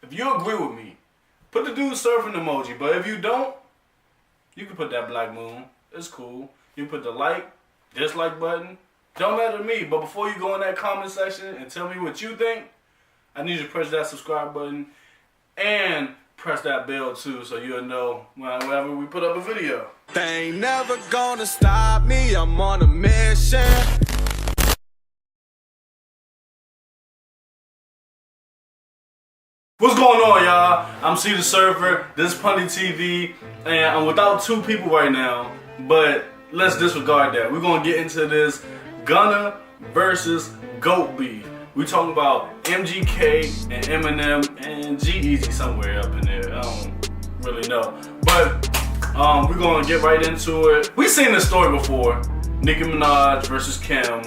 If you agree with me, put the dude surfing emoji. But if you don't, you can put that black moon. It's cool. You can put the like, dislike button. Don't matter to me. But before you go in that comment section and tell me what you think, I need you to press that subscribe button and press that bell too, so you'll know whenever we put up a video. They ain't never gonna stop me. I'm on a mission. What's going on, y'all? I'm Cthasurfer, this is Punny TV, and I'm without two people right now, but let's disregard that. We're gonna get into this Gunna versus GOAT beef. We talking about MGK and Eminem and G-Eazy somewhere up in there. I don't really know, but we're gonna get right into it. We've seen this story before: Nicki Minaj versus Kim,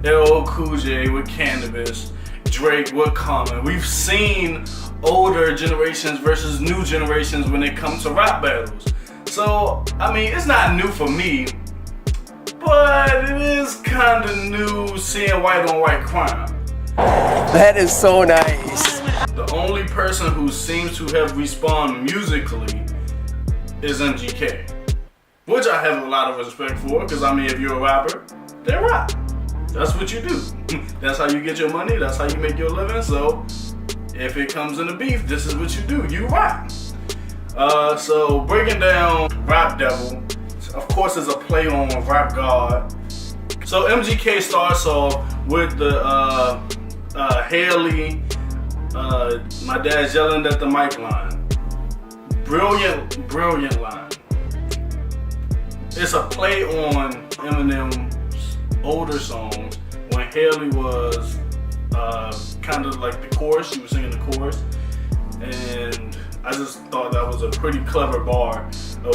LL Cool J with Cannabis, Drake with Common. We've seen older generations versus new generations when it comes to rap battles. So, I mean, it's not new for me, but it is kind of new seeing white on white crime. That is so nice. The only person who seems to have responded musically is MGK, which I have a lot of respect for, because I mean, if you're a rapper, then rap. That's what you do. That's how you get your money. That's how you make your living. So if it comes in the beef, this is what you do. You rap. So breaking down Rap Devil, of course, is a play on Rap God. So MGK starts off with the Haley, my dad's yelling at the mic line. Brilliant line. It's a play on Eminem's older songs when Haley was kind of like the chorus. She was singing the chorus, and I just thought that was a pretty clever bar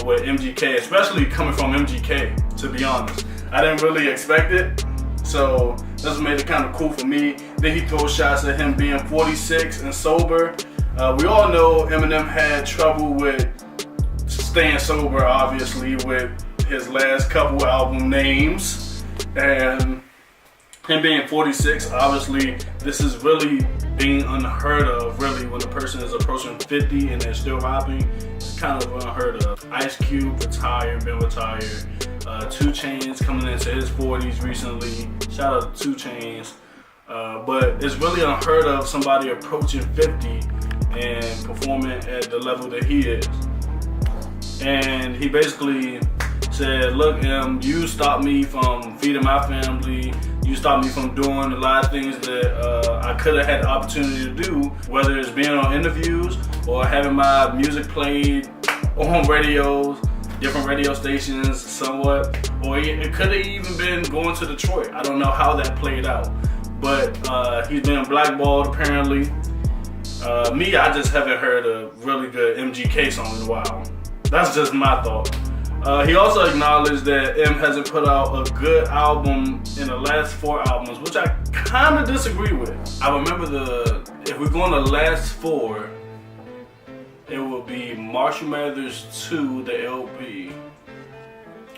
with MGK, especially coming from MGK, to be honest. I didn't really expect it, so that's made it kind of cool for me. Then he throws shots at him being 46 and sober. We all know Eminem had trouble with staying sober, obviously, with his last couple album names. And him being 46, obviously, this is really being unheard of, really, when a person is approaching 50 and they're still rapping. It's kind of unheard of. Ice Cube been retired. 2 Chainz coming into his 40s recently. Shout out to 2 Chainz. But it's really unheard of somebody approaching 50 and performing at the level that he is. And he basically said, look, you stopped me from feeding my family. You stopped me from doing a lot of things that I could have had the opportunity to do, whether it's being on interviews or having my music played on radios, different radio stations somewhat, or it could have even been going to Detroit. I don't know how that played out, but he's been blackballed apparently. Me, I just haven't heard a really good MGK song in a while. That's just my thought. He also acknowledged that M hasn't put out a good album in the last 4 albums, which I kind of disagree with. I remember if we're going to last 4, it will be Marshall Mathers 2, the LP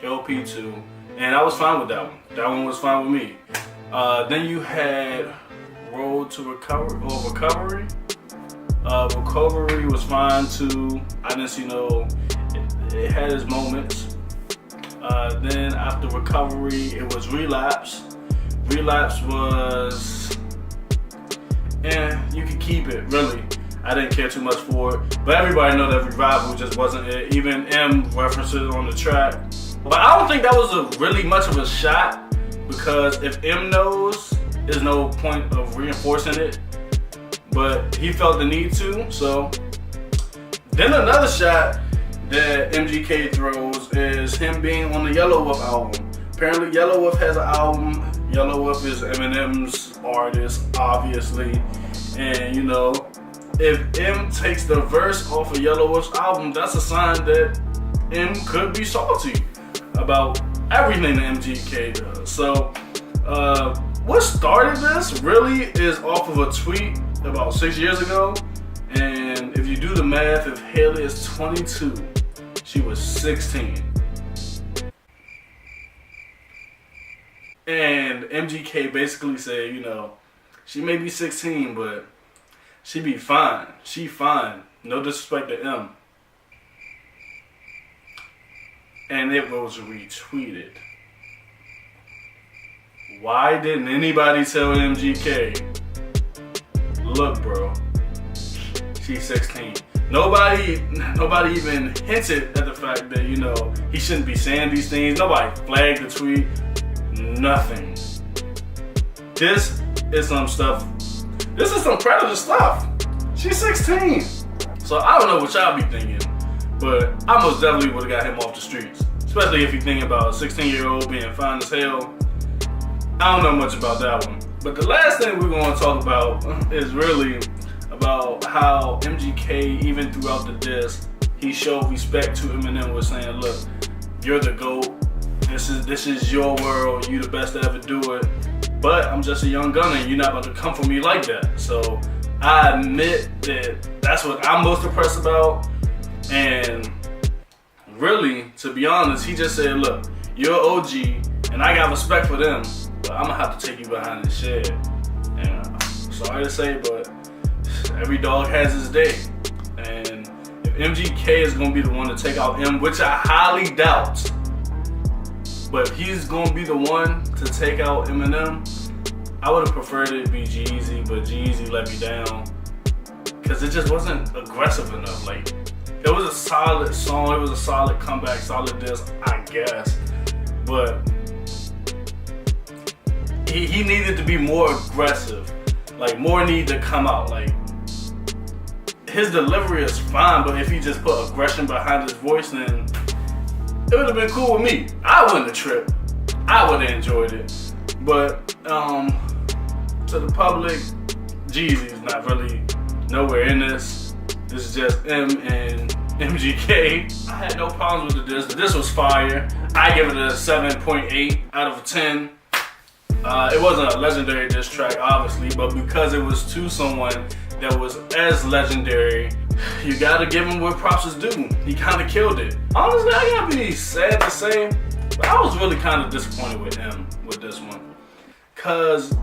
2, and I was fine with that one. That one was fine with me. Then you had Road to Recovery. Recovery was fine too. I didn't see it had its moments. Then after Recovery, it was Relapse. Relapse was, you could keep it, really. I didn't care too much for it. But everybody know that Revival just wasn't it. Even M references on the track. But I don't think that was really much of a shot, because if M knows, there's no point of reinforcing it. But he felt the need to, so. Then another shot that MGK throws is him being on the Yellow Wolf album. Apparently Yellow Wolf has an album. Yellow Wolf is Eminem's artist, obviously. And if M takes the verse off of Yellow Wolf's album, that's a sign that M could be salty about everything that MGK does. So what started this really is off of a tweet about 6 years ago. And if you do the math, if Haley is 22, she was 16. And MGK basically said, she may be 16, but She be fine. She fine. No disrespect to M. And it was retweeted. Why didn't anybody tell MGK? Look, bro. She's 16. Nobody even hinted at the fact that, you know, he shouldn't be saying these things. Nobody flagged the tweet. Nothing. This is some stuff. This is some predator stuff. She's 16. So I don't know what y'all be thinking, but I most definitely would have got him off the streets. Especially if you're thinking about a 16-year-old being fine as hell. I don't know much about that one. But the last thing we're going to talk about is really about how MGK, even throughout the diss, he showed respect to Eminem with saying, look, you're the GOAT. This is your world. You the best to ever do it. But I'm just a young gunner and you're not about to come for me like that. So I admit that that's what I'm most impressed about. And really, to be honest, he just said, look, you're OG and I got respect for them, but I'm gonna have to take you behind the shed. And I'm sorry to say, but every dog has his day. And if MGK is gonna be the one to take out M, which I highly doubt, but if he's gonna be the one to take out Eminem, I would have preferred it to be G-Eazy, but G-Eazy let me down. Cause it just wasn't aggressive enough. Like, it was a solid song, it was a solid comeback, solid diss, I guess. But he needed to be more aggressive. Like, more need to come out. Like, his delivery is fine, but if he just put aggression behind his voice, then it would have been cool with me. I wouldn't have tripped. I would have enjoyed it. But to the public, Jeezy's not really nowhere in this. This is just M and MGK. I had no problems with the diss. The diss was fire. I give it a 7.8 out of 10. It wasn't a legendary diss track, obviously, but because it was to someone that was as legendary, you gotta give him what props is due. He kind of killed it. Honestly, I gotta be sad to say, but I was really kind of disappointed with him with this one. Cause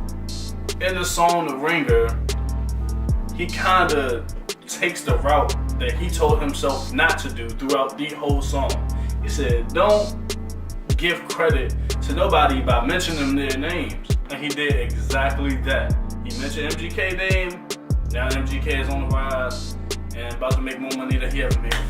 in the song The Ringer, he kind of takes the route that he told himself not to do throughout the whole song. He said, don't give credit to nobody by mentioning their names. And he did exactly that. He mentioned MGK name. Now MGK is on the rise and about to make more money than he ever made before.